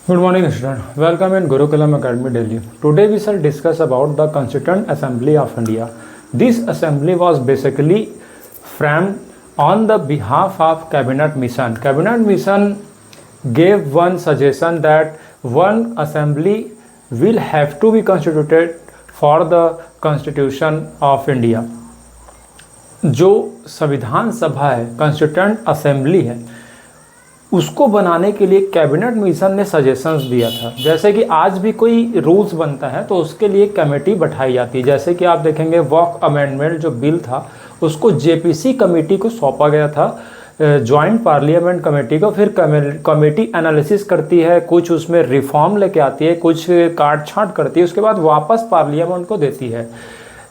Good morning, student. Welcome in Gurukulam Academy, Delhi. Today we shall discuss about the Constituent Assembly of India. This assembly was basically framed on the behalf of Cabinet Mission. Cabinet Mission gave one suggestion that one assembly will have to be constituted for the Constitution of India. जो संविधान सभा है, constituent assembly है, उसको बनाने के लिए cabinet mission ने सजेशंस दिया था। जैसे कि आज भी कोई रूल्स बनता है तो उसके लिए कमेटी बैठाई जाती है। जैसे कि आप देखेंगे वॉक अमेंडमेंट जो बिल था उसको जेपीसी कमेटी को सौंपा गया था, जॉइंट पार्लियामेंट कमेटी को। फिर कमेटी एनालिसिस करती है, कुछ उसमें रिफॉर्म लेके आती है, कुछ काट छांट करती है, उसके बाद वापस पार्लियामेंट को देती है।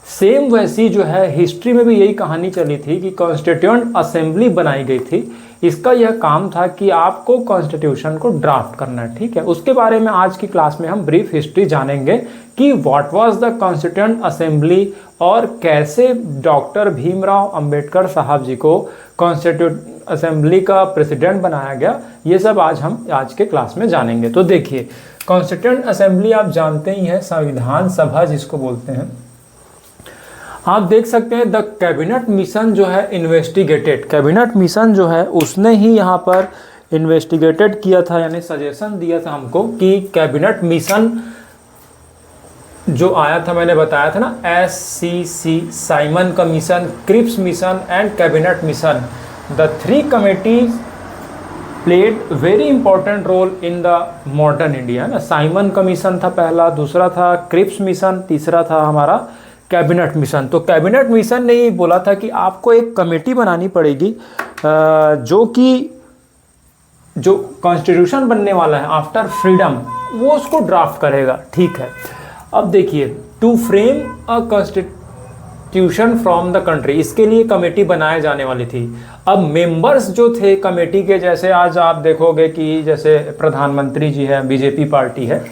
सेम वैसी जो है हिस्ट्री में भी यही कहानी चली थी कि कॉन्स्टिट्यूएंट असेंबली बनाई गई थी। इसका यह काम था कि आपको कॉन्स्टिट्यूशन को ड्राफ्ट करना है, ठीक है। उसके बारे में आज की क्लास में हम ब्रीफ हिस्ट्री जानेंगे कि what was the constituent assembly और कैसे डॉक्टर भीमराव अंबेडकर साहब जी को कॉन्स्टिट्यूएंट असेंबली का प्रेसिडेंट बनाया गया। ये सब हम आज के क्लास में जानेंगे। तो देखिए, कॉन्स्टिट्यूएंट असेंबली आप जानते ही हैं, संविधान सभा जिसको बोलते हैं। आप देख सकते हैं द कैबिनेट मिशन जो है इन्वेस्टिगेटेड, कैबिनेट मिशन जो है उसने ही यहाँ पर इन्वेस्टिगेटेड किया था, यानी सजेशन दिया था हमको कि कैबिनेट मिशन जो आया था, मैंने बताया था ना, SCC, Simon commission, Cripps mission and cabinet mission, the three committees played very important role in the modern India. ना, साइमन कमीशन था पहला, दूसरा था क्रिप्स मिशन, तीसरा था हमारा कैबिनेट मिशन। तो कैबिनेट मिशन ने ये बोला था कि आपको एक कमेटी बनानी पड़ेगी जो कि जो कॉन्स्टिट्यूशन बनने वाला है आफ्टर फ्रीडम वो उसको ड्राफ्ट करेगा, ठीक है। अब देखिए, to frame a constitution from the country, इसके लिए कमेटी बनाए जाने वाली थी। अब मेंबर्स जो थे कमेटी के, जैसे आज आप देखोगे कि जैसे प्रधानमंत्री जी है, बीजेपी पार्टी है,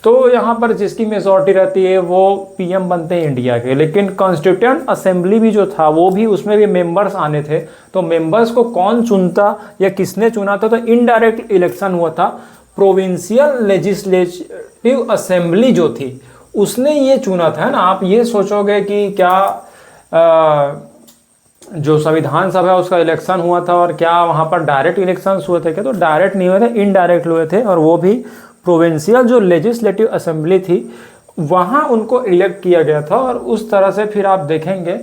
तो यहाँ पर जिसकी मेजॉरिटी रहती है वो पीएम बनते हैं इंडिया के। लेकिन कॉन्स्टिट्यूएंट असेंबली भी जो था वो भी, उसमें भी मेंबर्स आने थे। तो मेंबर्स को कौन चुनता या किसने चुना था? तो इनडायरेक्ट इलेक्शन हुआ था। प्रोविंशियल लेजिस्लेटिव असेंबली जो थी उसने ये चुना था, है ना। आप ये सोचोगे कि क्या जो संविधान सभा है उसका इलेक्शन हुआ था और क्या वहाँ पर डायरेक्ट इलेक्शन हुए थे क्या? तो डायरेक्ट नहीं हुए थे, इनडायरेक्ट हुए थे। और वो भी प्रोविंशियल जो लेजिस्लेटिव असेंबली थी वहाँ उनको इलेक्ट किया गया था। और उस तरह से फिर आप देखेंगे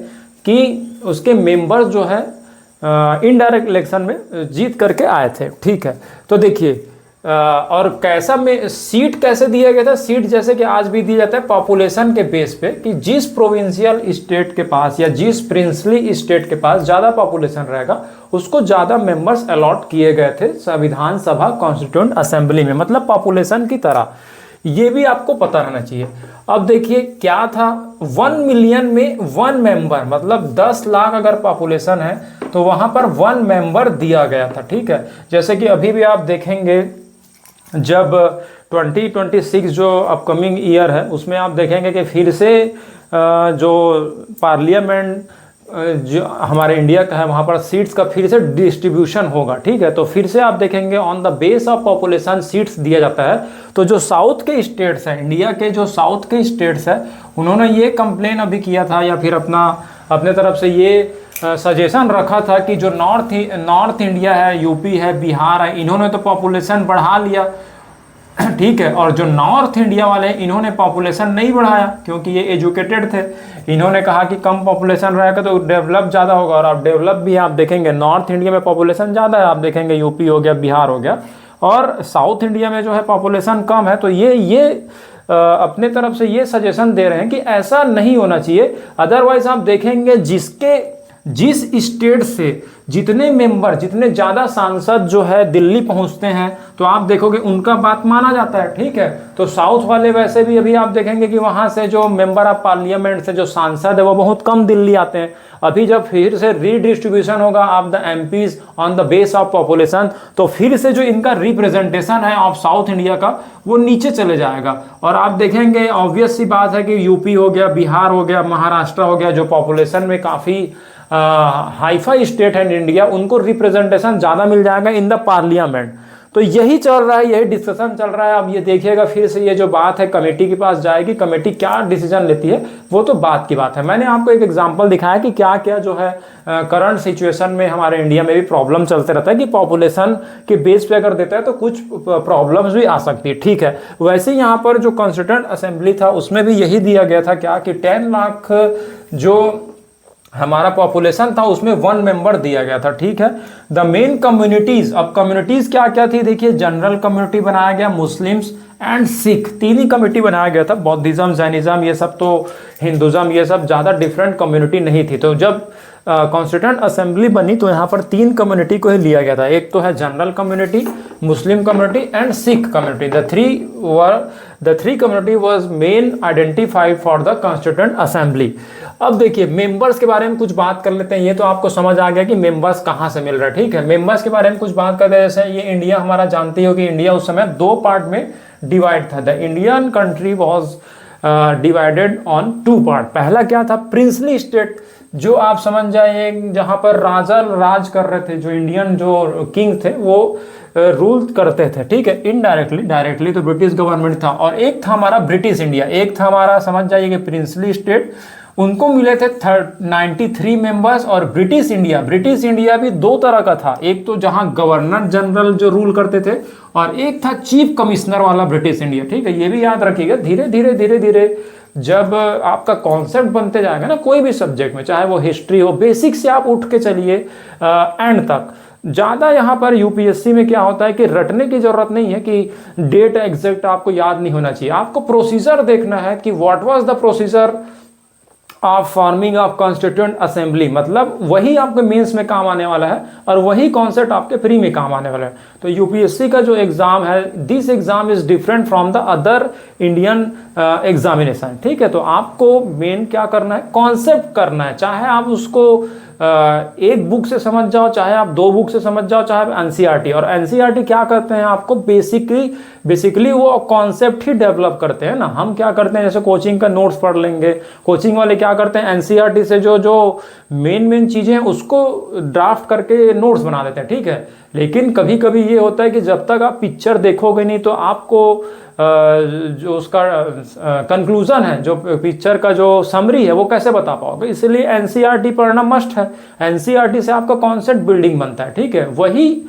कि उसके मेंबर्स जो है इनडायरेक्ट इलेक्शन में जीत करके आए थे, ठीक है। तो देखिए, और कैसा में सीट कैसे दिया गया था? सीट जैसे कि आज भी दिया जाता है पॉपुलेशन के बेस पे, कि जिस प्रोविंशियल स्टेट के पास या जिस प्रिंसली स्टेट के पास ज़्यादा पॉपुलेशन रहेगा उसको ज़्यादा मेंबर्स अलॉट किए गए थे संविधान सभा कॉन्स्टिट्यूएंट असेंबली में, मतलब पॉपुलेशन की तरह। ये भी आपको पता रहना चाहिए। अब देखिए क्या था, 1 मिलियन में 1 मेंबर, मतलब 10 लाख अगर पॉपुलेशन है तो वहाँ पर 1 मेंबर दिया गया था, ठीक है। जैसे कि अभी भी आप देखेंगे जब 2026 जो अपकमिंग ईयर है उसमें आप देखेंगे कि फिर से जो पार्लियामेंट जो हमारे इंडिया का है वहाँ पर सीट्स का फिर से डिस्ट्रीब्यूशन होगा, ठीक है। तो फिर से आप देखेंगे on the base of population seats दिया जाता है। तो जो साउथ के स्टेट्स हैं, इंडिया के जो साउथ के स्टेट्स हैं, उन्होंने ये कंप्लेन अभी किया था या फिर अपने तरफ से ये सजेशन रखा था कि जो नॉर्थ इंडिया है, यूपी है, बिहार है, इन्होंने तो पॉपुलेशन बढ़ा लिया, ठीक है। और जो नॉर्थ इंडिया वाले हैं इन्होंने पॉपुलेशन नहीं बढ़ाया क्योंकि ये एजुकेटेड थे। इन्होंने कहा कि कम पॉपुलेशन रहेगा तो डेवलप ज़्यादा होगा। और आप डेवलप भी आप देखेंगे नॉर्थ इंडिया में पॉपुलेशन ज़्यादा है, आप देखेंगे यूपी हो गया, बिहार हो गया, और साउथ इंडिया में जो है पॉपुलेशन कम है। तो ये अपने तरफ से ये सजेशन दे रहे हैं कि ऐसा नहीं होना चाहिए। अदरवाइज आप देखेंगे जिस स्टेट से जितने मेंबर, जितने ज़्यादा सांसद जो है दिल्ली पहुंचते हैं तो आप देखोगे उनका बात माना जाता है, ठीक है। तो साउथ वाले वैसे भी अभी आप देखेंगे कि वहां से जो मेंबर ऑफ पार्लियामेंट से जो सांसद है वो बहुत कम दिल्ली आते हैं। अभी जब फिर से रीडिस्ट्रीब्यूशन होगा of the MPs on the base of population, तो फिर से जो इनका रिप्रेजेंटेशन है ऑफ साउथ इंडिया का वो नीचे चले जाएगा। और आप देखेंगे ऑब्वियस सी बात है कि यूपी हो गया, बिहार हो गया, महाराष्ट्र हो गया, जो पॉपुलेशन में काफ़ी हाईफाई स्टेट है इन इंडिया, उनको रिप्रेजेंटेशन ज़्यादा मिल जाएगा इन द पार्लियामेंट। तो यही चल रहा है, यही डिस्कशन चल रहा है। अब ये देखिएगा फिर से ये जो बात है कमेटी के पास जाएगी, कमेटी क्या डिसीजन लेती है वो तो बात की बात है। मैंने आपको एक एग्जांपल दिखाया कि क्या क्या जो है करंट सिचुएशन में हमारे इंडिया में भी प्रॉब्लम चलते रहता है कि पॉपुलेशन के बेस पे अगर देता है तो कुछ प्रॉब्लम्स भी आ सकती है, ठीक है। वैसे यहाँ पर जो कॉन्स्टिट्यूएंट असेंबली था उसमें भी यही दिया गया था क्या कि 10 लाख जो हमारा पॉपुलेशन था उसमें 1 मेंबर दिया गया था, ठीक है। द मेन कम्युनिटीज, अब कम्युनिटीज क्या क्या थी देखिए, जनरल कम्युनिटी बनाया गया, मुस्लिम्स एंड सिख, तीन ही कम्युनिटी बनाया गया था। बौद्धिज्म, जैनिज्म ये सब तो, हिंदुज्म ये सब ज़्यादा डिफरेंट कम्युनिटी नहीं थी। तो जब कॉन्स्टिट्यूएंट असेंबली बनी तो यहाँ पर 3 कम्युनिटी को ही लिया गया था। एक तो है general community, Muslim community and Sikh community. The three community was main identified for the constituent assembly. अब देखिए मेंबर्स के बारे में कुछ बात कर लेते हैं। ये तो आपको समझ आ गया कि मेंबर्स कहाँ से मिल रहा है, ठीक है। मेंबर्स के बारे में कुछ बात करते हैं, जैसे ये इंडिया हमारा जानती हो कि इंडिया उस समय 2 पार्ट में डिवाइड था। The Indian country was divided on 2 part. पहला क्या था, प्रिंसली स्टेट, जो आप समझ जाइए जहां पर राजा राज कर रहे थे, जो इंडियन जो किंग थे वो रूल करते थे, ठीक है। इनडायरेक्टली, डायरेक्टली तो ब्रिटिश गवर्नमेंट था। और एक था हमारा ब्रिटिश इंडिया, एक था हमारा समझ जाइए कि प्रिंसली स्टेट, उनको मिले थे 93 मेंबर्स। और ब्रिटिश इंडिया भी 2 तरह का था, एक तो जहां गवर्नर जनरल जो रूल करते थे और एक था चीफ कमिश्नर वाला ब्रिटिश इंडिया, ठीक है। ये भी याद रखिएगा। धीरे धीरे जब आपका कॉन्सेप्ट बनते जाएगा ना कोई भी सब्जेक्ट में, चाहे वो हिस्ट्री हो, बेसिक से आप उठ के चलिए एंड तक। ज़्यादा यहाँ पर यूपीएससी में क्या होता है कि रटने की जरूरत नहीं है कि डेट एग्जैक्ट आपको याद नहीं होना चाहिए। आपको प्रोसीजर देखना है कि what was the procedure of forming of constituent assembly, मतलब वही आपके मेंस में काम आने वाला है और वही कॉन्सेप्ट आपके प्री में काम आने वाला है। तो यूपीएससी का जो एग्जाम है, this exam is different from the other Indian examination, ठीक है। तो आपको मेन क्या करना है, कॉन्सेप्ट करना है। चाहे आप उसको एक बुक से समझ जाओ, चाहे आप 2 बुक से समझ जाओ, चाहे एनसीईआरटी। और एनसीईआरटी क्या करते हैं, आपको बेसिकली वो कॉन्सेप्ट ही डेवलप करते हैं ना। हम क्या करते हैं, जैसे कोचिंग का नोट्स पढ़ लेंगे, कोचिंग वाले क्या करते हैं एनसीईआरटी से जो मेन चीज़ें हैं उसको ड्राफ्ट करके नोट्स बना देते हैं, ठीक है। लेकिन कभी कभी ये होता है कि जब तक आप पिक्चर देखोगे नहीं तो आपको जो उसका कंक्लूजन है, जो पिक्चर का जो समरी है वो कैसे बता पाओगे। इसलिए एनसीईआरटी पढ़ना मस्ट है। एनसीईआरटी से आपका कॉन्सेप्ट बिल्डिंग बनता है, ठीक है। वही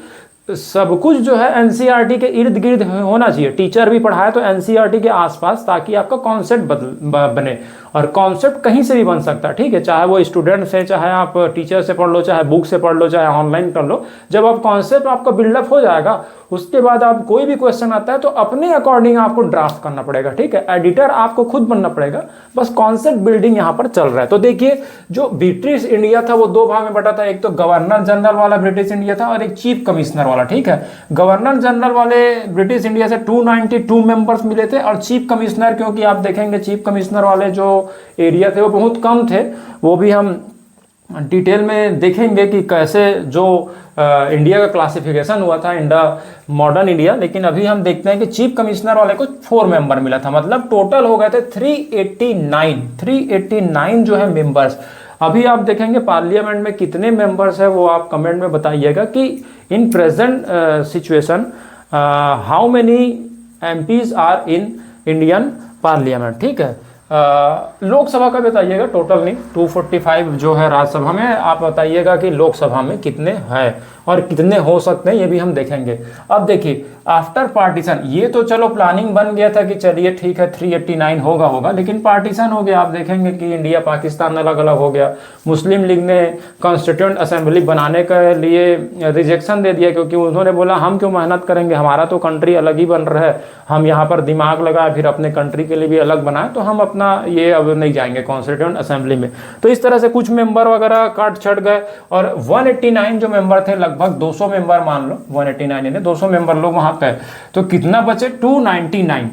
सब कुछ जो है एनसीईआरटी के इर्द गिर्द होना चाहिए। टीचर भी पढ़ाए तो एनसीईआरटी के आसपास, ताकि आपका कॉन्सेप्ट बने। और कॉन्सेप्ट कहीं से भी बन सकता है, ठीक है। चाहे वो स्टूडेंट से, चाहे आप टीचर से पढ़ लो, चाहे बुक से पढ़ लो, चाहे ऑनलाइन कर लो। जब आप कॉन्सेप्ट आपका बिल्डअप हो जाएगा उसके बाद आप कोई भी क्वेश्चन आता है तो अपने अकॉर्डिंग आपको ड्राफ्ट करना पड़ेगा, ठीक है। एडिटर आपको खुद बनना पड़ेगा, बस कॉन्सेप्ट बिल्डिंग यहाँ पर चल रहा है। तो देखिए जो ब्रिटिश इंडिया था वो 2 भाग में बटा था। एक तो गवर्नर जनरल वाला ब्रिटिश इंडिया था और एक चीफ कमिश्नर वाला, ठीक है। गवर्नर जनरल वाले ब्रिटिश इंडिया से 292 मेंबर्स मिले थे। और चीफ कमिश्नर, क्योंकि आप देखेंगे चीफ कमिश्नर वाले जो एरिया थे वो बहुत कम थे, वो भी हम डिटेल में देखेंगे कि कैसे जो इंडिया का क्लासिफिकेशन हुआ था, मॉडर्न इंडिया। लेकिन अभी हम देखते हैं कि चीफ कमिश्नर वाले को 4 मेंबर मिला था, मतलब टोटल हो गए थे 389 जो है मेंबर्स। अभी आप देखेंगे पार्लियामेंट में कितने मेंबर्स है वो आप कमेंट में बताइएगा कि in present situation how many MPs are in Indian parliament, ठीक है। लोकसभा का बताइएगा, टोटल नहीं, 245 जो है राज्यसभा में। आप बताइएगा कि लोकसभा में कितने हैं और कितने हो सकते हैं, ये भी हम देखेंगे। अब देखिए आफ्टर पार्टीशन, ये तो चलो प्लानिंग बन गया था कि चलिए ठीक है 389 होगा, लेकिन पार्टीशन हो गया। आप देखेंगे कि इंडिया पाकिस्तान अलग अलग हो गया। मुस्लिम लीग ने कॉन्स्टिट्यूएंट असेंबली बनाने के लिए रिजेक्शन दे दिया, क्योंकि उन्होंने बोला हम क्यों मेहनत करेंगे, हमारा तो कंट्री अलग ही बन रहा है, हम यहाँ पर दिमाग लगाए फिर अपने कंट्री के लिए भी अलग बनाए, तो हम अपना ये अब नहीं जाएंगे कॉन्स्टिट्यूएंट असेंबली में। तो इस तरह से कुछ मेंबर वगैरह काट छट गए। और 189 जो मेंबर थे, लगभग 200 मेंबर मान लो, 189 ने 200 मेंबर लोग वहां पे, तो कितना बचे 299।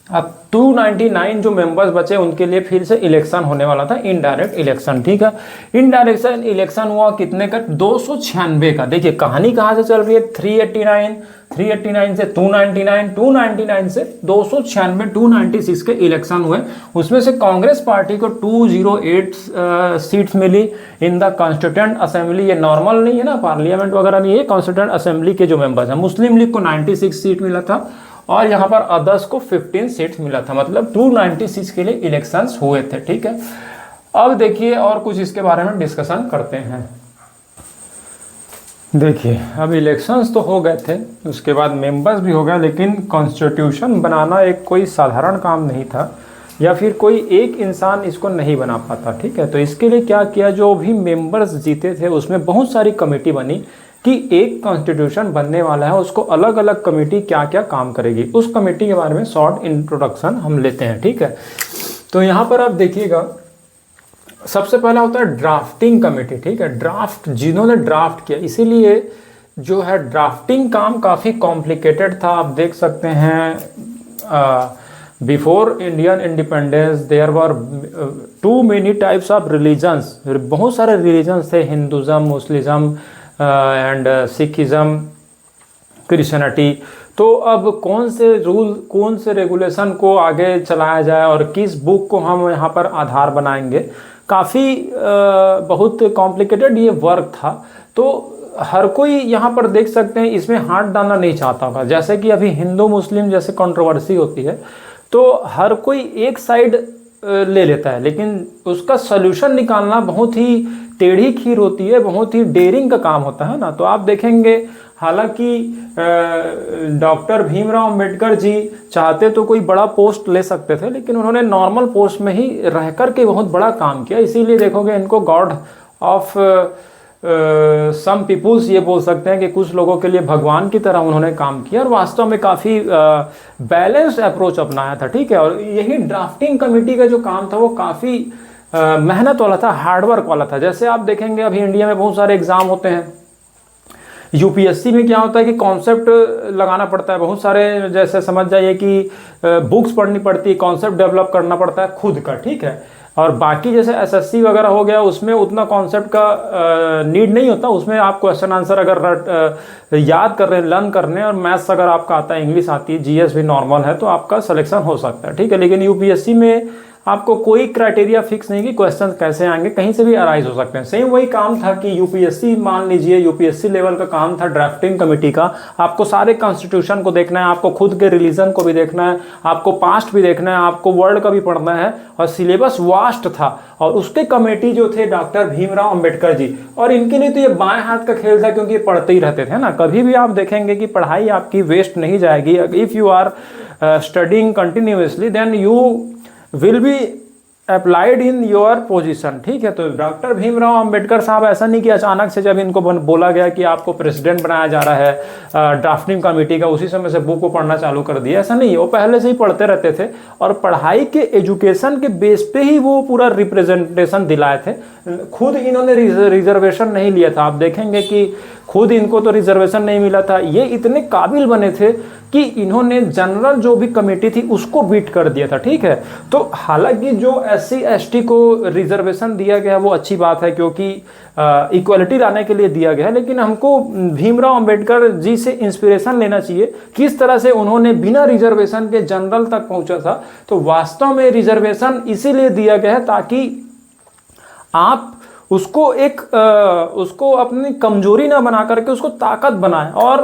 अब 299 जो मेंबर्स बचे उनके लिए फिर से इलेक्शन होने वाला था, इनडायरेक्ट इलेक्शन, ठीक है। इनडायरेक्ट इलेक्शन हुआ कितने का, 296 का। देखिए कहानी कहाँ से चल रही है, 389 389 से 299, 299 से 296, 296 के इलेक्शन हुए। उसमें से कांग्रेस पार्टी को 208 सीट्स मिली इन द कॉन्स्टिट्यूएंट असेंबली। ये नॉर्मल नहीं है ना, पार्लियामेंट वगैरह नहीं है, कॉन्स्टिट्यूएंट असेंबली के जो मेंबर्स हैं। मुस्लिम लीग को 96 सीट मिला था और यहाँ पर अदर्स को 15 सीट्स मिला था, मतलब 296 के लिए इलेक्शंस हुए थे। ठीक है, अब देखिए और कुछ इसके बारे में डिस्कशन करते हैं। देखिए अब इलेक्शंस तो हो गए थे, उसके बाद मेंबर्स भी हो गए, लेकिन कॉन्स्टिट्यूशन बनाना एक कोई साधारण काम नहीं था, या फिर कोई एक इंसान इसको नहीं बना पाता। ठीक है, तो इसके लिए क्या किया, जो भी मेंबर्स जीते थे उसमें बहुत सारी कमेटी बनी कि एक कॉन्स्टिट्यूशन बनने वाला है, उसको अलग अलग कमेटी क्या क्या काम करेगी। उस कमेटी के बारे में शॉर्ट इंट्रोडक्शन हम लेते हैं। ठीक है, तो यहाँ पर आप देखिएगा, सबसे पहला होता है ड्राफ्टिंग कमेटी। ठीक है, ड्राफ्ट, जिन्होंने ड्राफ्ट किया, इसीलिए जो है ड्राफ्टिंग काम काफ़ी कॉम्प्लिकेटेड था। आप देख सकते हैं before Indian independence there were too many types of religions, बहुत सारे रिलीजन्स थे, Hinduism, Muslim and Sikhism, Christianity. तो अब कौन से रूल, कौन से रेगुलेशन को आगे चलाया जाए और किस बुक को हम यहाँ पर आधार बनाएंगे, काफ़ी बहुत कॉम्प्लिकेटेड ये वर्क था। तो हर कोई यहाँ पर देख सकते हैं इसमें हाथ डालना नहीं चाहता होगा। जैसे कि अभी हिंदू मुस्लिम जैसे कंट्रोवर्सी होती है तो हर कोई एक साइड ले लेता है, लेकिन उसका सल्यूशन निकालना बहुत ही टेढ़ी खीर होती है, बहुत ही डेयरिंग का काम होता है ना। तो आप देखेंगे, हालांकि डॉक्टर भीमराव अंबेडकर जी चाहते तो कोई बड़ा पोस्ट ले सकते थे, लेकिन उन्होंने नॉर्मल पोस्ट में ही रह कर के बहुत बड़ा काम किया। इसीलिए देखोगे इनको गॉड ऑफ सम पीपुल्स ये बोल सकते हैं कि कुछ लोगों के लिए भगवान की तरह उन्होंने काम किया और वास्तव में काफ़ी बैलेंस्ड अप्रोच अपनाया था। ठीक है, और यही ड्राफ्टिंग कमेटी का जो काम था वो काफ़ी मेहनत वाला था, हार्डवर्क वाला था। जैसे आप देखेंगे अभी इंडिया में बहुत सारे एग्जाम होते हैं, यूपीएससी में क्या होता है कि कॉन्सेप्ट लगाना पड़ता है बहुत सारे, जैसे समझ जाइए कि बुक्स पढ़नी पड़ती है, कॉन्सेप्ट डेवलप करना पड़ता है खुद का। ठीक है, और बाकी जैसे एसएससी वगैरह हो गया उसमें उतना कॉन्सेप्ट का नीड नहीं होता, उसमें आप क्वेश्चन आंसर अगर याद कर रहे हैं, लर्न कर रहे हैं, और मैथ्स अगर आपका आता है, इंग्लिश आती है, जीएस भी नॉर्मल है, तो आपका सिलेक्शन हो सकता है। ठीक है, लेकिन यूपीएससी में आपको कोई क्राइटेरिया फिक्स नहीं कि क्वेश्चन कैसे आएंगे, कहीं से भी अराइज हो सकते हैं। सेम वही काम था कि यूपीएससी, मान लीजिए यूपीएससी लेवल का काम था ड्राफ्टिंग कमेटी का। आपको सारे कॉन्स्टिट्यूशन को देखना है, आपको खुद के रिलीजन को भी देखना है, आपको पास्ट भी देखना है, आपको वर्ल्ड का भी पढ़ना है, और सिलेबस वास्ट था। और उसके कमेटी जो थे डॉक्टर भीमराव अंबेडकर जी, और इनके लिए तो ये बाएं हाथ का खेल था, क्योंकि ये पढ़ते ही रहते थे ना। कभी भी आप देखेंगे कि पढ़ाई आपकी वेस्ट नहीं जाएगी। If you are studying continuously then you will be applied in your position. ठीक है, तो डॉक्टर भीमराव अंबेडकर साहब ऐसा नहीं कि अचानक से जब इनको बोला गया कि आपको प्रेसिडेंट बनाया जा रहा है ड्राफ्टिंग कमेटी का, उसी समय से बुक को पढ़ना चालू कर दिया, ऐसा नहीं है। वो पहले से ही पढ़ते रहते थे और पढ़ाई के एजुकेशन के बेस पे ही वो पूरा रिप्रेजेंटेशन दिलाए थे। खुद इन्होंने रिजर्वेशन नहीं लिया था। आप देखेंगे कि खुद इनको तो रिजर्वेशन नहीं मिला था। ये इतने काबिल बने थे कि इन्होंने जनरल जो भी कमेटी थी उसको बीट कर दिया था। ठीक है, तो हालांकि जो SC ST को रिजर्वेशन दिया गया वो अच्छी बात है, क्योंकि इक्वलिटी लाने के लिए दिया गया है, लेकिन हमको भीमराव अंबेडकर जी से इंस्पिरेशन लेना चाहिए, किस तरह से उन्होंने बिना रिजर्वेशन के जनरल तक पहुंचा था। तो वास्तव में रिजर्वेशन इसीलिए दिया गया है ताकि आप उसको उसको अपनी कमजोरी ना बना करके उसको ताकत बनाएं, और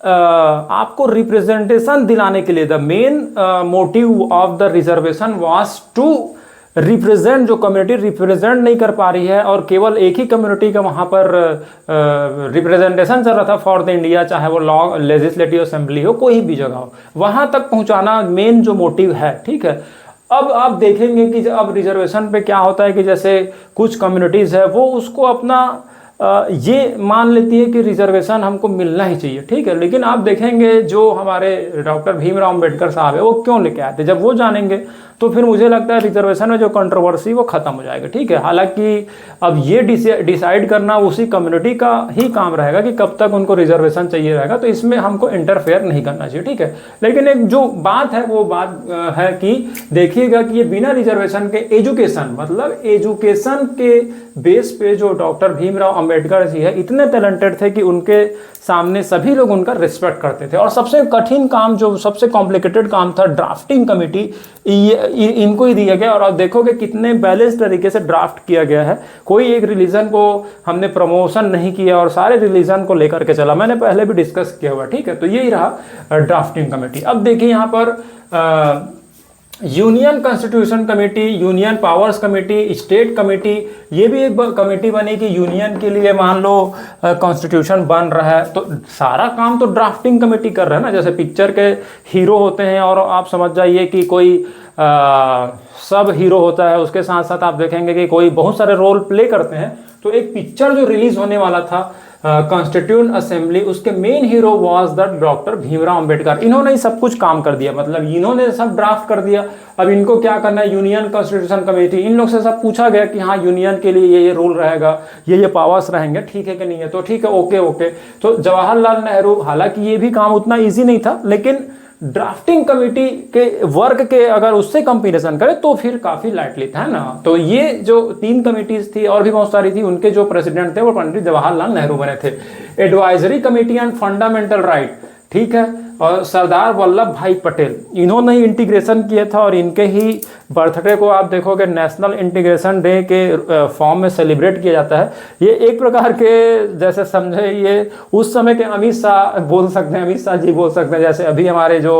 आपको रिप्रेजेंटेशन दिलाने के लिए the main motive of the reservation was to represent, जो कम्युनिटी रिप्रेजेंट नहीं कर पा रही है, और केवल एक ही कम्युनिटी का वहाँ पर रिप्रेजेंटेशन चल रहा था फॉर द इंडिया, चाहे वो लॉ लेजिस्लेटिव असेंबली हो, कोई भी जगह हो, वहाँ तक पहुँचाना मेन जो मोटिव है। ठीक है, अब आप देखेंगे कि अब रिजर्वेशन पे क्या होता है कि जैसे कुछ कम्युनिटीज़ है वो उसको अपना ये मान लेती है कि रिजर्वेशन हमको मिलना ही चाहिए। ठीक है, लेकिन आप देखेंगे जो हमारे डॉक्टर भीमराव अंबेडकर साहब है वो क्यों लेके आए थे, जब वो जानेंगे तो फिर मुझे लगता है रिजर्वेशन में जो कंट्रोवर्सी वो खत्म हो जाएगा, ठीक है। हालांकि अब ये डिसाइड करना उसी कम्युनिटी का ही काम रहेगा कि कब तक उनको रिजर्वेशन चाहिए रहेगा, तो इसमें हमको इंटरफेयर नहीं करना चाहिए, ठीक है। लेकिन एक जो बात है वो बात है कि देखिएगा कि ये बिना रिजर्वेशन के एजुकेशन, मतलब एजुकेशन के बेस पे जो डॉक्टर भीमराव अंबेडकर जी है इतने टैलेंटेड थे कि उनके सामने सभी लोग उनका रिस्पेक्ट करते थे। और सबसे कठिन काम, जो सबसे कॉम्प्लिकेटेड काम था, ड्राफ्टिंग कमेटी, इनको ही दिया गया। और आप देखोगे कितने बैलेंस तरीके से ड्राफ्ट किया गया है। कोई एक रिलीजन को हमने प्रमोशन नहीं किया और सारे रिलीजन को लेकर के चला, मैंने पहले भी डिस्कस किया हुआ, ठीक है। तो यही रहा ड्राफ्टिंग कमेटी। अब देखिए यहाँ पर union constitution committee, union powers committee, state committee, ये भी एक कमेटी बनी कि यूनियन के लिए मान लो कॉन्स्टिट्यूशन बन रहा है, तो सारा काम तो ड्राफ्टिंग कमेटी कर रहा है ना। जैसे पिक्चर के हीरो होते हैं और आप समझ जाइए कि कोई सब हीरो होता है, उसके साथ साथ आप देखेंगे कि कोई बहुत सारे रोल प्ले करते हैं। तो एक पिक्चर जो रिलीज होने वाला था कॉन्स्टिट्यूंट असेंबली, उसके main hero was the doctor Bhimrao Ambedkar. इन्होंने ही सब कुछ काम कर दिया, मतलब इन्होंने सब ड्राफ्ट कर दिया। अब इनको क्या करना है, यूनियन कॉन्स्टिट्यूशन कमेटी, इन लोग से सब पूछा गया कि हाँ यूनियन के लिए ये रूल रहेगा, ये पावर्स रहेंगे, ठीक है कि नहीं है, तो ठीक है, ओके ओके। तो जवाहरलाल नेहरू, हालांकि ये भी काम उतना ईजी नहीं था, लेकिन ड्राफ्टिंग कमेटी के वर्क के अगर उससे कंपेरिजन करें तो फिर काफी लाइटली था, है ना। तो ये जो 3 कमेटीज थी और भी बहुत सारी थी, उनके जो प्रेसिडेंट थे वो पंडित जवाहरलाल नेहरू बने थे। Advisory committee on fundamental right, ठीक है, और सरदार वल्लभ भाई पटेल, इन्होंने ही इंटीग्रेशन किया था। और इनके ही बर्थडे को आप देखोगे नेशनल इंटीग्रेशन डे के फॉर्म में सेलिब्रेट किया जाता है। ये एक प्रकार के, जैसे समझे, ये उस समय के अमित शाह बोल सकते हैं, अमित शाह जी बोल सकते हैं। जैसे अभी हमारे जो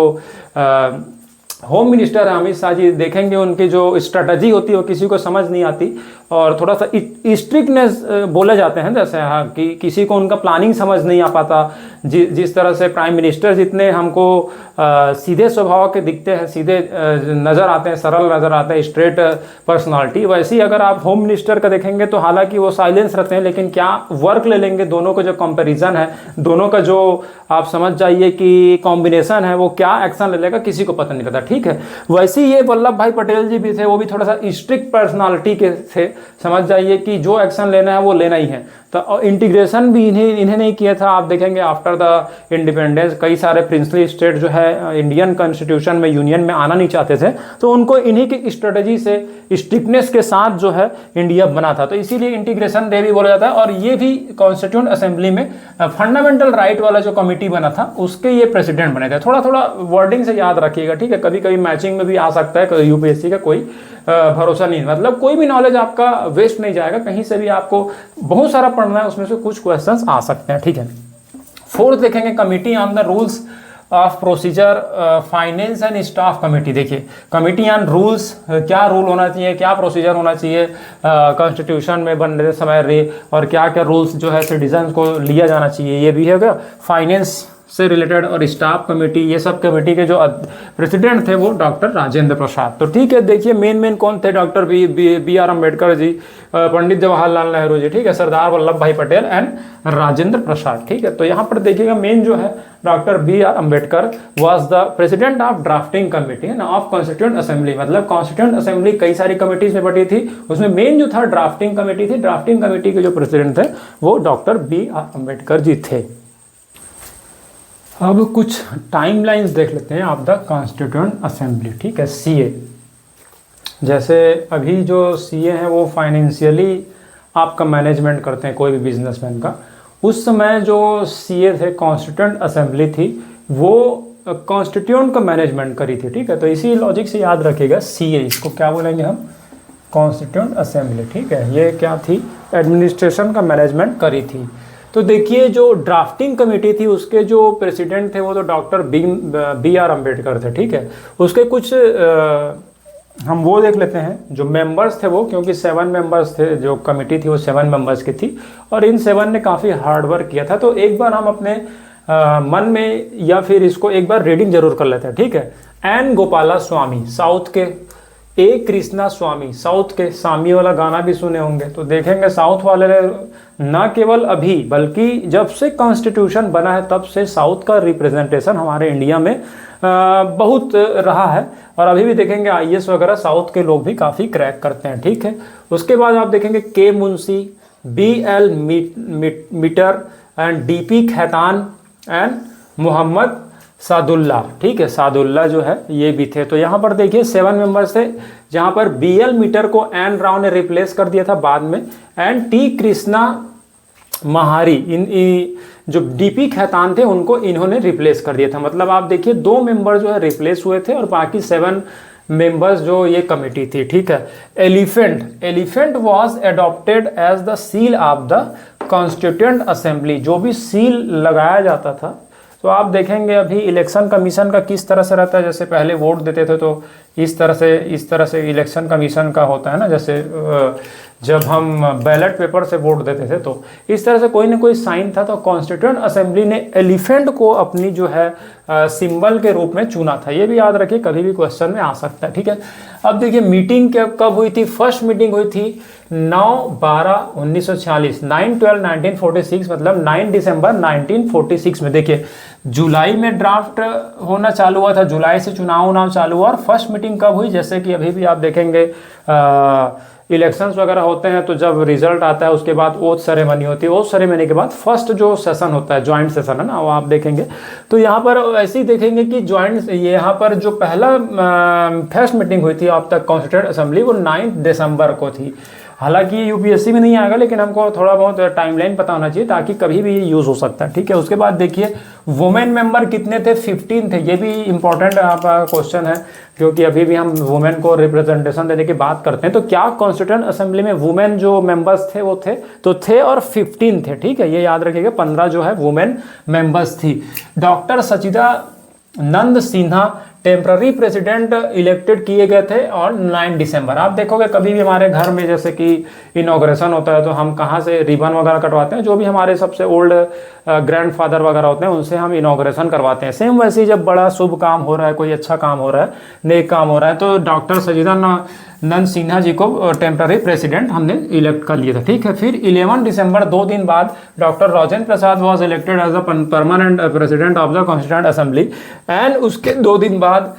होम मिनिस्टर है अमित शाह जी, देखेंगे उनकी जो स्ट्रेटजी होती है वो किसी को समझ नहीं आती और थोड़ा सा स्ट्रिक्टनेस बोले जाते हैं, जैसे हाँ कि किसी को उनका प्लानिंग समझ नहीं आ पाता। जिस तरह से प्राइम मिनिस्टर जितने हमको सीधे स्वभाव के दिखते हैं, सीधे नज़र आते हैं, सरल नज़र आते हैं, स्ट्रेट पर्सनालिटी, वैसे ही अगर आप होम मिनिस्टर का देखेंगे तो हालांकि वो साइलेंस रहते हैं, लेकिन क्या वर्क ले लेंगे, दोनों का जो कंपैरिजन है, दोनों का जो आप समझ जाइए कि कॉम्बिनेशन है, वो क्या एक्शन ले लेगा किसी को पता नहीं रहता, ठीक है। वैसे ही ये वल्लभ भाई पटेल जी भी थे, वो भी थोड़ा सा स्ट्रिक्ट पर्सनालिटी के थे, समझ जाइए कि जो एक्शन लेना है वो लेना ही है। तो इंटीग्रेशन भी इन्हें नहीं किया था। आप देखेंगे आफ्टर द इंडिपेंडेंस कई सारे प्रिंसली स्टेट जो है इंडियन कॉन्स्टिट्यूशन में, यूनियन में आना नहीं चाहते थे, तो उनको इन्हीं की स्ट्रेटजी से, स्ट्रिक्टनेस के साथ जो है इंडिया बना था। तो इसीलिए इंटीग्रेशन डे भी बोला जाता है। और ये भी कॉन्स्टिट्यूंट असेंबली में फंडामेंटल राइट वाला जो कमेटी बना था उसके ये प्रेसिडेंट बने थे। थोड़ा थोड़ा वर्डिंग से याद रखिएगा, ठीक है, कभी कभी मैचिंग में भी आ सकता है, यूपीएससी का कोई भरोसा नहीं, मतलब कोई भी नॉलेज आपका वेस्ट नहीं जाएगा, कहीं से भी आपको बहुत सारा पढ़ना है, उसमें से कुछ क्वेश्चंस आ सकते हैं, ठीक है। 4th देखेंगे committee on the rules of procedure finance and staff committee. देखिए कमिटी ऑन रूल्स, क्या रूल होना चाहिए, क्या प्रोसीजर होना चाहिए कॉन्स्टिट्यूशन में बनने समय और क्या क्या रूल्स जो है सिटीजन को लिया जाना चाहिए, ये भी है क्या। फाइनेंस से रिलेटेड और स्टाफ कमेटी, ये सब कमेटी के जो प्रेसिडेंट थे वो डॉक्टर राजेंद्र प्रसाद। तो ठीक है, देखिए मेन कौन थे, doctor B R Ambedkar ji, Pandit Jawaharlal Nehru ji, ठीक है, सरदार वल्लभ भाई पटेल एंड राजेंद्र प्रसाद, ठीक है। तो यहाँ पर देखिएगा मेन जो है doctor B R Ambedkar was the president of drafting committee है ना, ऑफ कॉन्स्टिट्यूंट असेंबली। मतलब कॉन्स्टिट्यूंट असेंबली कई सारी कमेटीज में बटी थी, उसमें मेन जो था ड्राफ्टिंग कमेटी थी। ड्राफ्टिंग कमेटी के जो प्रेसिडेंट थे वो doctor B R Ambedkar ji थे। अब कुछ टाइमलाइंस देख लेते हैं ऑफ द कॉन्स्टिट्यूंट असेंबली, ठीक है, सीए। जैसे अभी जो सीए हैं वो फाइनेंशियली आपका मैनेजमेंट करते हैं कोई भी बिजनेसमैन का। उस समय जो सीए थे, कॉन्स्टिट्यूंट असेंबली थी, वो कॉन्स्टिट्यूंट का मैनेजमेंट करी थी, ठीक है। तो इसी लॉजिक से याद रखिएगा सीए, इसको क्या बोलेंगे हम, कॉन्स्टिट्यूंट असेंबली, ठीक है। ये क्या थी, एडमिनिस्ट्रेशन का मैनेजमेंट करी थी। तो देखिए जो ड्राफ्टिंग कमेटी थी उसके जो प्रेसिडेंट थे वो तो डॉक्टर बी आर अम्बेडकर थे, ठीक है। उसके कुछ हम वो देख लेते हैं जो मेंबर्स थे वो, क्योंकि 7 मेंबर्स थे, जो कमेटी थी वो 7 मेंबर्स की थी और इन 7 ने काफ़ी हार्ड वर्क किया था। तो एक बार हम अपने मन में या फिर इसको एक बार रीडिंग जरूर कर लेते हैं, ठीक है। एन गोपाला स्वामी साउथ के, ए कृष्णा स्वामी साउथ के, सामी वाला गाना भी सुने होंगे, तो देखेंगे साउथ वाले न केवल अभी बल्कि जब से कॉन्स्टिट्यूशन बना है तब से साउथ का रिप्रेजेंटेशन हमारे इंडिया में बहुत रहा है। और अभी भी देखेंगे आईएएस वगैरह साउथ के लोग भी काफ़ी क्रैक करते हैं, ठीक है। उसके बाद आप देखेंगे K Munshi, BL Mitter and DP Khaitan and Mohammad Saadulla, ठीक है, सादुल्ला जो है ये भी थे। तो यहाँ पर देखिए 7 मेंबर्स थे, जहाँ पर BL मीटर को एन राव ने रिप्लेस कर दिया था बाद में, एंड T कृष्णा महारी जो DP खैतान थे उनको इन्होंने रिप्लेस कर दिया था। मतलब आप देखिए 2 मेंबर जो है रिप्लेस हुए थे और बाकी 7 मेंबर्स जो ये कमेटी थी, ठीक है। Elephant was adopted as the seal of the constituent assembly. जो भी सील लगाया जाता था, तो आप देखेंगे अभी इलेक्शन कमीशन का किस तरह से रहता है, जैसे पहले वोट देते थे तो इस तरह से इलेक्शन कमीशन का होता है ना, जैसे जब हम बैलेट पेपर से वोट देते थे तो इस तरह से कोई ना कोई साइन था। तो कॉन्स्टिट्यूएंट असेंबली ने एलिफेंट को अपनी जो है सिंबल के रूप में चुना था। ये भी याद रखिए, कभी भी क्वेश्चन में आ सकता है, ठीक है। अब देखिए मीटिंग कब हुई थी। फर्स्ट मीटिंग हुई थी 9/12/1946, 9/12/1946 मतलब 9 दिसंबर 1946 में। देखिए जुलाई में ड्राफ्ट होना चालू हुआ था, जुलाई से चुनाव चालू हुआ। और फर्स्ट मीटिंग कब हुई, जैसे कि अभी भी आप देखेंगे इलेक्शंस वगैरह होते हैं तो जब रिजल्ट आता है उसके बाद ओथ सेरेमनी होती है, ओथ सेरेमनी के बाद फर्स्ट जो सेशन होता है, ज्वाइंट सेशन है ना, वो आप देखेंगे। तो यहाँ पर ऐसे ही देखेंगे कि ज्वाइंट, यहाँ पर जो पहला फर्स्ट मीटिंग हुई थी अब तक कॉन्स्टिट्यूएंट असेंबली, वो 9 दिसंबर को थी। हालांकि यूपीएससी में नहीं आएगा, लेकिन हमको थोड़ा बहुत टाइमलाइन पता होना चाहिए ताकि कभी भी ये यूज़ हो सकता है, ठीक है। उसके बाद देखिए वुमेन मेंबर कितने थे, 15 थे। ये भी इंपॉर्टेंट आपका क्वेश्चन है, क्योंकि अभी भी हम वुमेन को रिप्रेजेंटेशन देने की बात करते हैं। तो क्या कॉन्स्टिट्यूएंट असेंबली में वुमेन जो मेंबर्स थे वो थे और 15 थे, ठीक है। ये याद रखिएगा, 15 जो है वुमेन मेंबर्स थी। Doctor Sachchidananda Sinha temporary president elected किए गए थे और 9 दिसंबर। आप देखोगे कभी भी हमारे घर में जैसे कि इनॉग्रेशन होता है तो हम कहाँ से रिबन वगैरह कटवाते हैं, जो भी हमारे सबसे ओल्ड ग्रैंडफादर वगैरह होते हैं उनसे हम इनॉग्रेशन करवाते हैं। सेम वैसे ही जब बड़ा शुभ काम हो रहा है, कोई अच्छा काम हो रहा है, नेक काम हो रहा है, तो डॉक्टर सचिदानंद सिन्हा जी को टेम्प्ररी प्रेसिडेंट हमने इलेक्ट कर लिया था, ठीक है। फिर 11 दिसंबर 2 दिन बाद doctor Rajendra Prasad was elected as a permanent president of the constituent assembly. And उसके 2 दिन बाद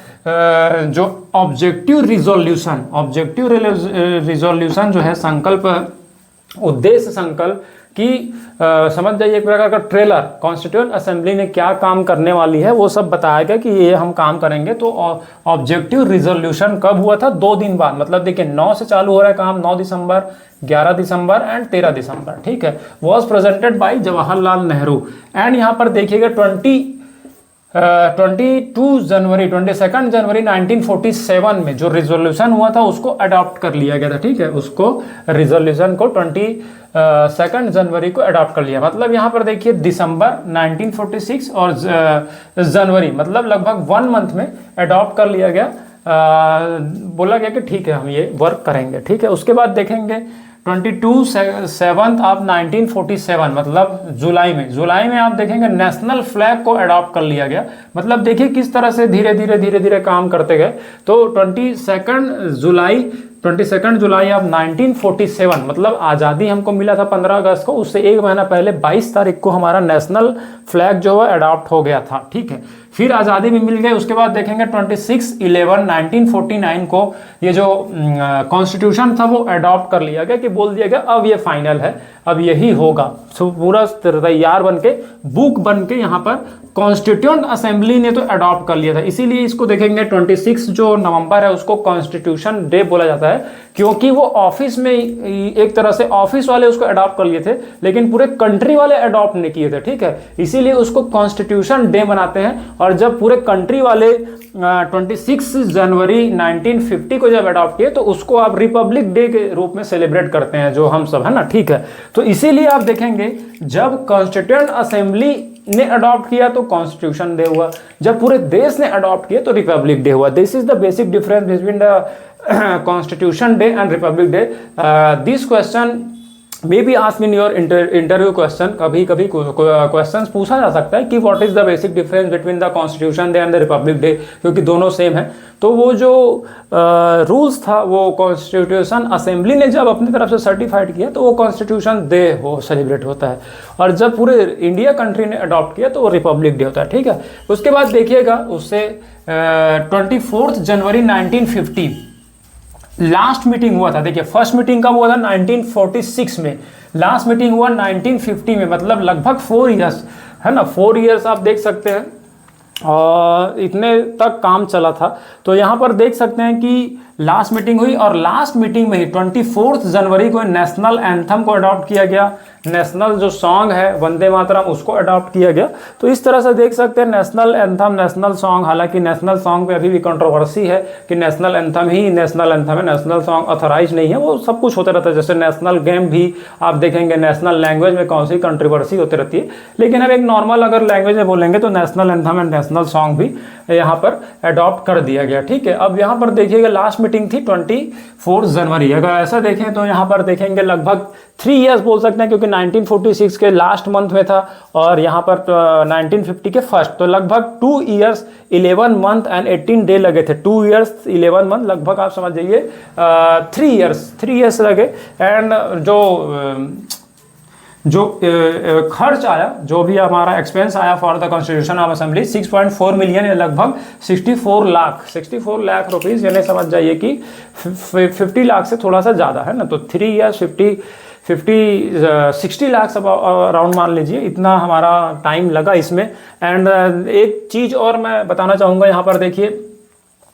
जो ऑब्जेक्टिव रिजोल्यूशन जो है, संकल्प, उद्देश्य संकल्प की समझ जाइए एक प्रकार का ट्रेलर, कॉन्स्टिट्यूएंट असेंबली ने क्या काम करने वाली है वो सब बताया गया कि ये हम काम करेंगे। तो ऑब्जेक्टिव रिजोल्यूशन कब हुआ था, 2 दिन बाद। मतलब देखिए 9 से चालू हो रहा है काम, 9 दिसंबर, 11 दिसंबर एंड 13 दिसंबर, ठीक है। Was presented by Jawaharlal Nehru. And यहाँ पर देखिएगा 22 जनवरी 1947 में जो रिजोल्यूशन हुआ था उसको अडॉप्ट कर लिया गया था, ठीक है। उसको रिजोल्यूशन को 22 जनवरी को अडॉप्ट कर लिया। मतलब यहाँ पर देखिए दिसंबर 1946 और जनवरी, मतलब लगभग 1 मंथ में अडॉप्ट कर लिया गया। बोला गया कि ठीक है हम ये वर्क करेंगे, ठीक है। उसके बाद देखेंगे 22/7/1947 मतलब जुलाई में आप देखेंगे नेशनल फ्लैग को अडॉप्ट कर लिया गया। मतलब देखिए किस तरह से धीरे धीरे काम करते गए। तो 22 जुलाई ऑफ 1947 मतलब आज़ादी हमको मिला था 15 अगस्त को, उससे 1 महीना पहले 22 तारीख को हमारा नेशनल फ्लैग जो है अडॉप्ट हो गया था, ठीक है। फिर आज़ादी भी मिल गई। उसके बाद देखेंगे 26/11/1949 को ये जो कॉन्स्टिट्यूशन था वो अडॉप्ट कर लिया गया, कि बोल दिया गया अब ये फाइनल है, अब यही होगा। सो पूरा तैयार बन के, बुक बन के यहाँ पर कॉन्स्टिट्यूएंट असेंबली ने तो अडॉप्ट कर लिया था। इसीलिए इसको देखेंगे 26 जो नवंबर है उसको कॉन्स्टिट्यूशन डे बोला जाता है, क्योंकि वो ऑफिस में एक तरह से ऑफिस वाले उसको अडॉप्ट कर लिए थे, लेकिन पूरे कंट्री वाले अडॉप्ट नहीं किए थे, ठीक है। इसीलिए उसको कॉन्स्टिट्यूशन डे मनाते हैं। और जब पूरे कंट्री वाले 26 जनवरी 1950 को जब अडॉप्ट किए तो उसको आप रिपब्लिक डे के रूप में सेलिब्रेट करते हैं, जो हम सब है ना, ठीक है। तो इसीलिए आप देखेंगे जब कॉन्स्टिट्यूएंट असेंबली ने अडॉप्ट किया तो कॉन्स्टिट्यूशन डे हुआ, जब पूरे देश ने अडॉप्ट किया तो रिपब्लिक डे हुआ। This is the basic difference between the constitution day and Republic day. This question may be ask in your interview question, कभी कभी क्वेश्चन पूछा जा सकता है कि what is the basic difference between the constitution day and the Republic day, क्योंकि दोनों same है। तो वो जो रूल्स था वो कॉन्स्टिट्यूशन असेंबली ने जब अपनी तरफ से सर्टिफाइड किया तो वो कॉन्स्टिट्यूशन डे वो सेलिब्रेट होता है, और जब पूरे इंडिया कंट्री ने अडॉप्ट किया तो वो रिपब्लिक डे होता है। ठीक है, उसके बाद देखिएगा उससे 24 जनवरी 1950 लास्ट मीटिंग हुआ था। देखिए फर्स्ट मीटिंग कब हुआ था? 1946 में। लास्ट मीटिंग हुआ 1950 में, मतलब लगभग 4 इयर्स है ना, 4 इयर्स आप देख सकते हैं, और इतने तक काम चला था। तो यहाँ पर देख सकते हैं कि लास्ट मीटिंग हुई, और लास्ट मीटिंग में ही 24 जनवरी को नेशनल एंथम को अडॉप्ट किया गया। नेशनल जो सॉन्ग है वंदे मातरम उसको अडॉप्ट किया गया। तो इस तरह से देख सकते हैं नेशनल एंथम, नेशनल सॉन्ग, हालांकि नेशनल सॉन्ग पे अभी भी कंट्रोवर्सी है कि नेशनल एंथम ही नेशनल एंथम है, नेशनल सॉन्ग ऑथराइज नहीं है। वो सब कुछ होता रहता है, जैसे नेशनल गेम भी आप देखेंगे, नेशनल लैंग्वेज में कौन सी कंट्रोवर्सी होती रहती है। लेकिन अब एक नॉर्मल अगर लैंग्वेज में बोलेंगे तो national anthem and national song भी यहाँ पर अडॉप्ट कर दिया गया। ठीक है, अब यहाँ पर देखिएगा लास्ट मीटिंग थी 24 जनवरी। अगर ऐसा देखें तो यहाँ पर देखेंगे लगभग 3 इयर्स बोल सकते हैं, क्योंकि 1946 के लास्ट मंथ में था और यहाँ पर 1950 के फर्स्ट, तो लगभग 2 इयर्स 11 मंथ एंड 18 डे लगे थे। 2 इयर्स 11 मंथ, लगभग आप समझ जाइए 3 इयर्स लगे। एंड जो खर्च आया, जो भी हमारा एक्सपेंस आया for the constitution of assembly 6.4 million, लगभग 64 लाख रुपीज़, यानी समझ जाइए कि 50 लाख से थोड़ा सा ज़्यादा है ना। तो 3 इयर्स 60 लाख अराउंड मान लीजिए, इतना हमारा टाइम लगा इसमें। एंड एक चीज़ और मैं बताना चाहूँगा, यहाँ पर देखिए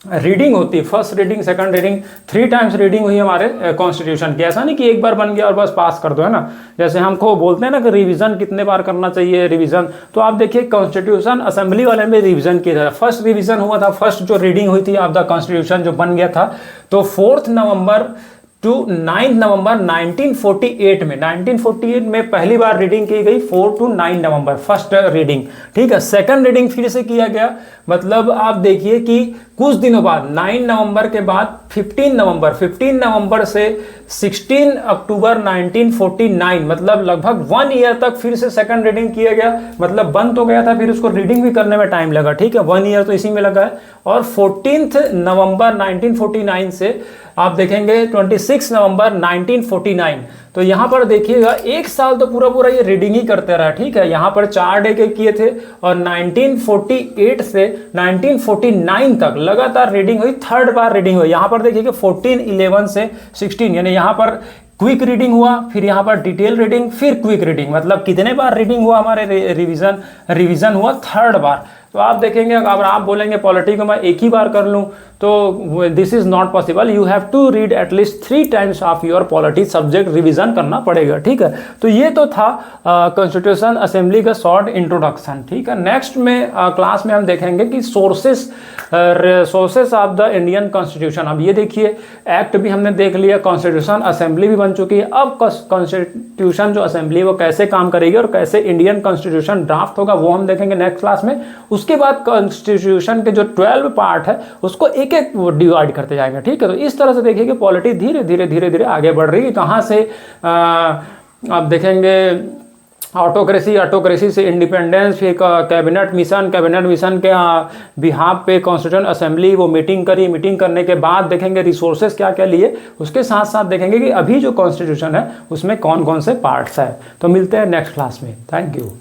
रीडिंग होती है, first reading, second reading, 3 times reading हुई हमारे कॉन्स्टिट्यूशन की। ऐसा नहीं कि एक बार बन गया और बस पास कर दो, है ना। जैसे हमको बोलते हैं ना कि रिवीजन कितने बार करना चाहिए, रिवीजन, तो आप देखिए कॉन्स्टिट्यूशन असेंबली वाले में रिवीजन किया था। फर्स्ट रिवीजन हुआ था, फर्स्ट जो रीडिंग हुई थी ऑफ द कॉन्स्टिट्यूशन जो बन गया था, तो 4 नवंबर टू 9 नवंबर 1948 में, 1948 में पहली बार रीडिंग की गई, 4 टू 9 नवंबर फर्स्ट रीडिंग। ठीक है, सेकंड रीडिंग फिर से किया गया, मतलब आप देखिए कि कुछ दिनों बाद 9 नवंबर के बाद 15 नवंबर से 16 अक्टूबर 1949, मतलब लगभग 1 ईयर तक फिर से सेकंड रीडिंग किया गया। मतलब बन तो गया था, फिर उसको रीडिंग भी करने में टाइम लगा। ठीक है, 1 ईयर तो इसी में लगा है। और 14 नवंबर 1949 से आप देखेंगे 26 नवंबर 1949, तो यहाँ पर देखिएगा 1 साल तो पूरा ये रीडिंग ही करते रहा। ठीक है, यहाँ पर 4 डे के किए थे, और 1948 से 1949 तक लगातार रीडिंग हुई, 3rd बार रीडिंग हुई। यहाँ पर देखिए 14, 11 से 16, यानी यहाँ पर क्विक रीडिंग हुआ, फिर यहाँ पर डिटेल रीडिंग, फिर क्विक रीडिंग, मतलब कितने बार रीडिंग हुआ हमारे रिवीजन हुआ 3rd बार। तो आप देखेंगे अगर आप बोलेंगे पॉलिटी को मैं एक ही बार कर लूँ, तो this is not possible, you have to read at least 3 times of your polity subject, revision करना पड़ेगा। ठीक है, तो ये तो था कॉन्स्टिट्यूशन असेंबली का शॉर्ट इंट्रोडक्शन। ठीक है, नेक्स्ट में क्लास में हम देखेंगे कि sources of the Indian constitution. अब ये देखिए एक्ट भी हमने देख लिया, कॉन्स्टिट्यूशन असेंबली भी बन चुकी है। अब कॉन्स्टिट्यूशन जो असेंबली वो कैसे काम करेगी और कैसे इंडियन कॉन्स्टिट्यूशन ड्राफ्ट होगा वो हम देखेंगे नेक्स्ट क्लास में। उसके बाद कॉन्स्टिट्यूशन के जो 12 पार्ट है उसको एक डिवाइड करते जाएंगे। ठीक है, तो इस तरह से देखिए कि पॉलिटी धीरे धीरे आगे बढ़ रही है। कहाँ से आप देखेंगे ऑटोक्रेसी से इंडिपेंडेंस, फिर कैबिनेट मिशन के बिहाफ पे कॉन्स्टिट्यूशन असेंबली वो मीटिंग करी, मीटिंग करने के बाद देखेंगे रिसोर्सेज क्या क्या लिए, उसके साथ साथ देखेंगे कि अभी जो कॉन्स्टिट्यूशन है उसमें कौन कौन से पार्ट्स है। तो मिलते हैं नेक्स्ट क्लास में, थैंक यू।